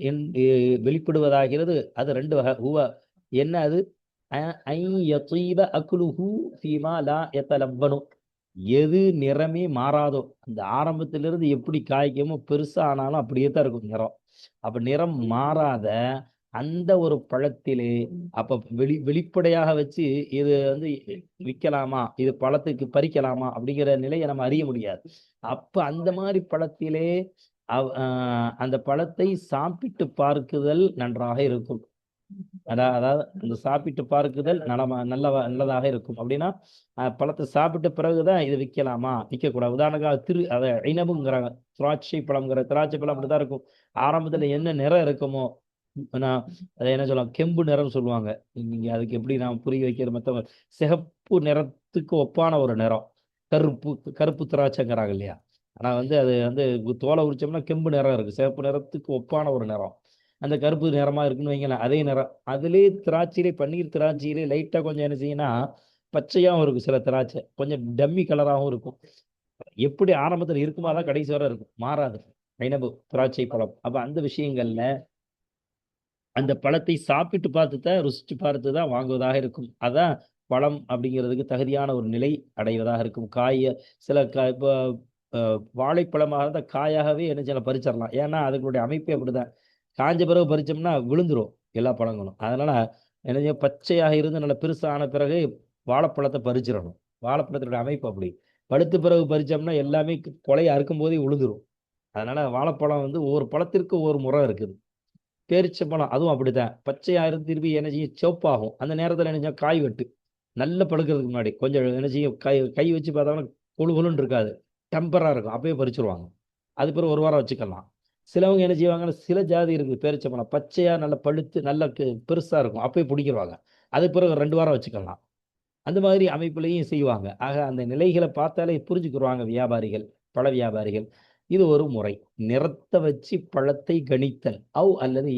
வெளிப்படுவதாகிறது. அது 2 வகை. ஹுவ என்ன, அது எது நிறமே மாறாதோ, அந்த ஆரம்பத்திலிருந்து எப்படி காய்க்குமோ பெருசா ஆனாலும் அப்படியே தான் இருக்கும் நிறம். அப்ப நிறம் மாறாத அந்த ஒரு பழத்திலே அப்ப வெளிப்படையாக வச்சு இது விற்கலாமா, இது பழத்துக்கு பறிக்கலாமா அப்படிங்கிற நிலையை நம்ம அறிய முடியாது. அப்ப அந்த மாதிரி பழத்திலே அந்த பழத்தை சாப்பிட்டு பார்க்குதல் நன்றாக இருக்கும். அதாவது அந்த சாப்பிட்டு பார்க்குதல் நல்லதாக இருக்கும். அப்படின்னா பழத்தை சாப்பிட்ட பிறகுதான் இது விற்கலாமா விற்கக்கூடாது. உதாரணத்துக்கு அதை இனமுங்கிறாங்க. திராட்சை பழம்ங்கிற திராட்சை பழம் அப்படிதான் இருக்கும். ஆரம்பத்துல என்ன நிறம் இருக்குமோ, நான் அதை என்ன சொல்லலாம், கெம்பு நிறம் சொல்லுவாங்க. நீங்க அதுக்கு எப்படி நான் புரிய வைக்கிற மற்ற சிகப்பு நிறத்துக்கு ஒப்பான ஒரு நிறம், கருப்பு கருப்பு திராட்சைங்கிறாங்க இல்லையா. ஆனா அது தோலை உரிச்சோம்னா கெம்பு நிறம் இருக்கு, சிகப்பு நிறத்துக்கு ஒப்பான ஒரு நிறம். அந்த கருப்பு நிறமா இருக்குன்னு வைங்களேன், அதே நிறம். அதுலேயே திராட்சையிலே, பன்னீர் திராட்சையிலே லைட்டா கொஞ்சம் என்ன செய்யுன்னா பச்சையாகவும் இருக்கும், சில திராட்சை கொஞ்சம் டம்மி கலராகவும் இருக்கும். எப்படி ஆரம்பத்தில் இருக்குமா தான் கடைசி வரை இருக்கும், மாறாது. ஐநபு திராட்சை பழம். அப்ப அந்த விஷயங்கள்ல அந்த பழத்தை சாப்பிட்டு பார்த்து தான், ருசிச்சு பார்த்து தான் வாங்குவதாக இருக்கும். அதான் பழம் அப்படிங்கிறதுக்கு தகுதியான ஒரு நிலை அடைவதாக இருக்கும். சில இப்போ வாழைப்பழமாக இருந்தால் காயாகவே என்ன செய்யலாம், பறிச்சிடலாம். ஏன்னா அதுகளுடைய அமைப்பே அப்படிதான். காஞ்ச பிறகு பறிச்சோம்னா விழுந்துரும் எல்லா பழங்களும். அதனால என்ன செய்ய, பச்சையாக இருந்து நல்ல பெருசான பிறகு வாழைப்பழத்தை பறிச்சிடணும். வாழைப்பழத்தினுடைய அமைப்பு அப்படி. பழுத்த பிறகு பறிச்சோம்னா எல்லாமே கொலையை அறுக்கும் போதே விழுந்துரும். அதனால வாழைப்பழம் ஒவ்வொரு பழத்திற்கு ஒவ்வொரு முறை இருக்குது. பேரிச்சம்பழம் அதுவும் அப்படித்தான். பச்சையா இருந்து திருப்பி என்ன செய்யும், சிவப்பாகும். அந்த நேரத்தில் என்ன செய்யும், காய் வெட்டு நல்லா பழுக்கிறதுக்கு முன்னாடி கொஞ்சம் என்ன செய்யும், கை வச்சு பார்த்தாங்கன்னா கொழு கொழுன்னு இருக்காது, டெம்பரா இருக்கும். அப்பயே பறிச்சிருவாங்க. அது பிறகு ஒரு வாரம் வச்சுக்கலாம். சிலவங்க என்ன செய்வாங்கன்னா, சில ஜாதி இருக்குது பேரிச்சம்பழம் பச்சையா நல்லா பழுத்து நல்லா பெருசா இருக்கும், அப்பயே பிடிக்கிடுவாங்க. அது பிறகு 2 வாரம் வச்சுக்கலாம். அந்த மாதிரி அமைப்புலையும் செய்வாங்க. ஆக அந்த நிலைகளை பார்த்தாலே புரிஞ்சுக்கிடுவாங்க வியாபாரிகள், பழ வியாபாரிகள். இது ஒரு முறை. நிறத்தை வச்சு பழத்தை கணித்தல். அல்லது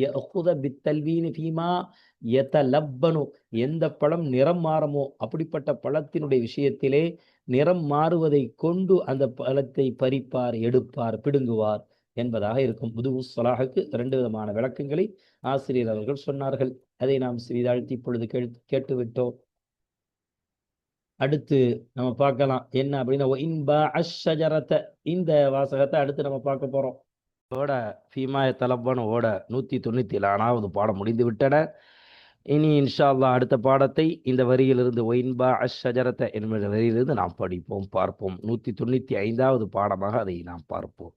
எந்த பழம் நிறம் மாறுமோ அப்படிப்பட்ட பழத்தினுடைய விஷயத்திலே நிறம் மாறுவதை கொண்டு அந்த பழத்தை பறிப்பார், எடுப்பார், பிடுங்குவார் என்பதாக இருக்கும். புதுவு சொலாஹுக்கு 2 விதமான விளக்கங்களை ஆசிரியர் அவர்கள் சொன்னார்கள். அதை நாம் சிறிதாழ்த்தி இப்பொழுது கேட்டுவிட்டோம். அடுத்து நம்ம பார்க்கலாம் என்ன அப்படின்னா, இந்த வாசகத்தை அடுத்து நம்ம பார்க்க போறோம். ஃபீமாய தலப்பனோட 194வது பாடம் முடிந்து விட்டன. இனி இன்ஷா அல்லாஹ் அடுத்த பாடத்தை இந்த வரியிலிருந்து ஒயின்பா அஷ்ஷஜரத்த என்கிற வரியிலிருந்து நாம் படிப்போம், பார்ப்போம். 195வது பாடமாக அதை நாம் பார்ப்போம்.